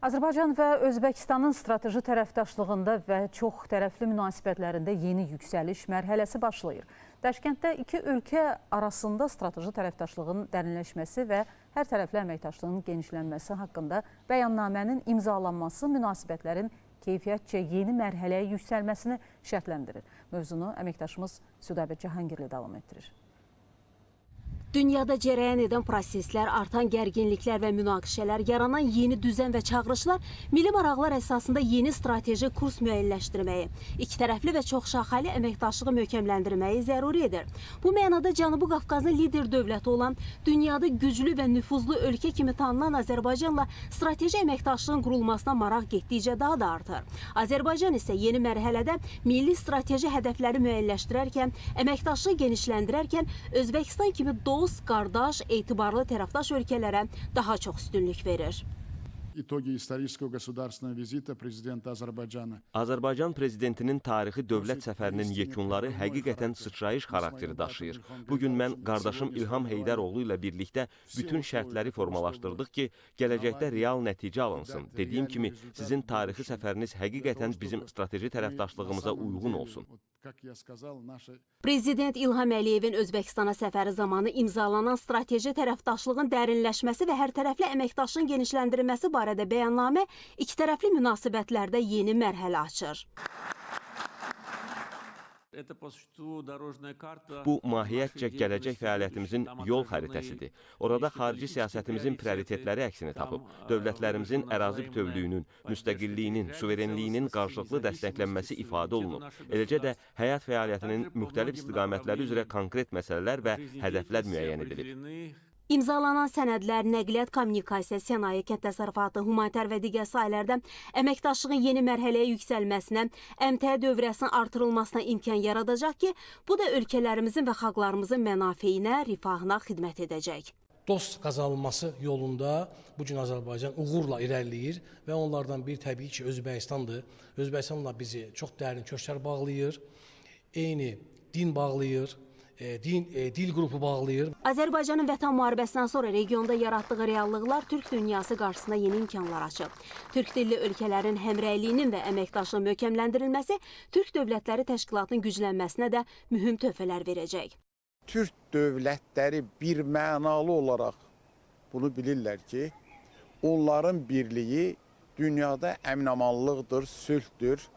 Azərbaycan və Özbəkistanın strateji tərəfdaşlığında və çox tərəfli münasibətlərində yeni yüksəliş mərhələsi başlayır. Daşkənddə iki ölkə arasında strateji tərəfdaşlığın dərinləşməsi və hər tərəfli əməkdaşlığın genişlənməsi haqqında bəyannamənin imzalanması münasibətlərin keyfiyyətcə yeni mərhələyə yüksəlməsini şərtləndirir. Mövzunu əməkdaşımız Südabə Cahangirli davam etdirir. Dünyada cərəyan edən proseslər, artan gərginliklər və münaqişələr, yaranan yeni düzən və çağırışlar milli maraqlar əsasında yeni strateji kurs müəyyənləşdirməyi, iki tərəfli və çoxşaxəli əməkdaşlığı möhkəmləndirməyi zəruri edir. Bu mənada Cənubi Qafqazın lider dövləti olan, dünyada güclü və nüfuzlu ölkə kimi tanınan Azərbaycanla strateji əməkdaşlığın qurulmasına maraq getdikcə daha da artır. Azərbaycan isə yeni mərhələdə milli strateji hədəfləri müəyyənləşdirərkən, əməkdaşlığı genişləndirərkən Özbəkistan kimi dost, qardaş, etibarlı tərəfdaş ölkələrə daha çox üstünlük verir. Azərbaycan prezidentinin tarixi dövlət səfərinin yekunları həqiqətən sıçrayış xarakteri daşıyır. Bugün mən qardaşım İlham Heydəroğlu ilə birlikdə bütün şərtləri formalaşdırdıq ki, gələcəkdə real nəticə alınsın. Dediyim kimi, sizin tarixi səfəriniz həqiqətən bizim strateji tərəfdaşlığımıza uyğun olsun. Prezident İlham Əliyevin Özbəkistana səfəri zamanı imzalanan strateji tərəfdaşlığın dərinləşməsi və hər tərəfli əməkdaşlığın genişləndirilməsi barədə bəyannamə iki tərəfli münasibətlərdə yeni mərhələ açır. Bu, mahiyyətcə gələcək fəaliyyətimizin yol xəritəsidir. Orada xarici siyasətimizin prioritetləri əksini tapıb, dövlətlərimizin ərazi bütövlüyünün, müstəqilliyinin, suverenliyinin qarşılıqlı dəstəklənməsi ifadə olunub. Eləcə də həyat fəaliyyətinin müxtəlif istiqamətləri üzrə konkret məsələlər və hədəflər müəyyən edilib. İmzalanan sənədlər nəqliyyat, kommunikasiya, sənaye, kənd təsərrüfatı, humanitar və digər sahələrdə əməkdaşlığın yeni mərhələyə yüksəlməsinə, əmtəə dövrəsinin artırılmasına imkan yaradacaq ki, bu da ölkələrimizin və xalqlarımızın mənafeyinə, rifahına xidmət edəcək. Dost qazanılması yolunda bugün Azərbaycan uğurla irəliləyir və onlardan bir təbii ki, Özbəkistandır. Özbəkistanla bizi çox dərin köklər bağlayır, eyni din bağlayır, dil qrupu bağlayır. Azərbaycanın vətən müharibəsindən sonra regionda yaratdığı reallıqlar Türk dünyası qarşısında yeni imkanlar açıb. Türk dilli ölkələrin həmrəyliyinin və əməkdaşlığın möhkəmləndirilməsi Türk Dövlətləri Təşkilatının güclənməsinə də mühüm töhfələr verəcək. Türk dövlətləri bir mənalı olaraq bunu bilirlər ki, onların birliyi dünyada əmin-amanlıqdır, sülhdür.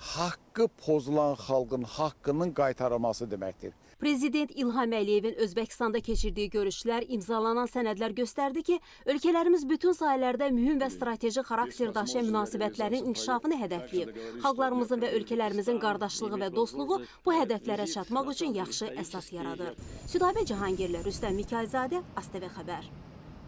Haqqı pozulan xalqın haqqının qaytarılması deməkdir. Prezident İlham Əliyevin Özbəkistanda keçirdiyi görüşlər, imzalanan sənədlər göstərdi ki, ölkələrimiz bütün sahələrdə mühüm və strateji xarakter daşıyan münasibətlərin inkişafını hədəfləyib. Xalqlarımızın və ölkələrimizin qardaşlığı və dostluğu bu hədəflərə çatmaq üçün yaxşı əsas yaradır. Südabə Cahangirli, Rüstəm Mikayılzadə, ASTV Xəbər.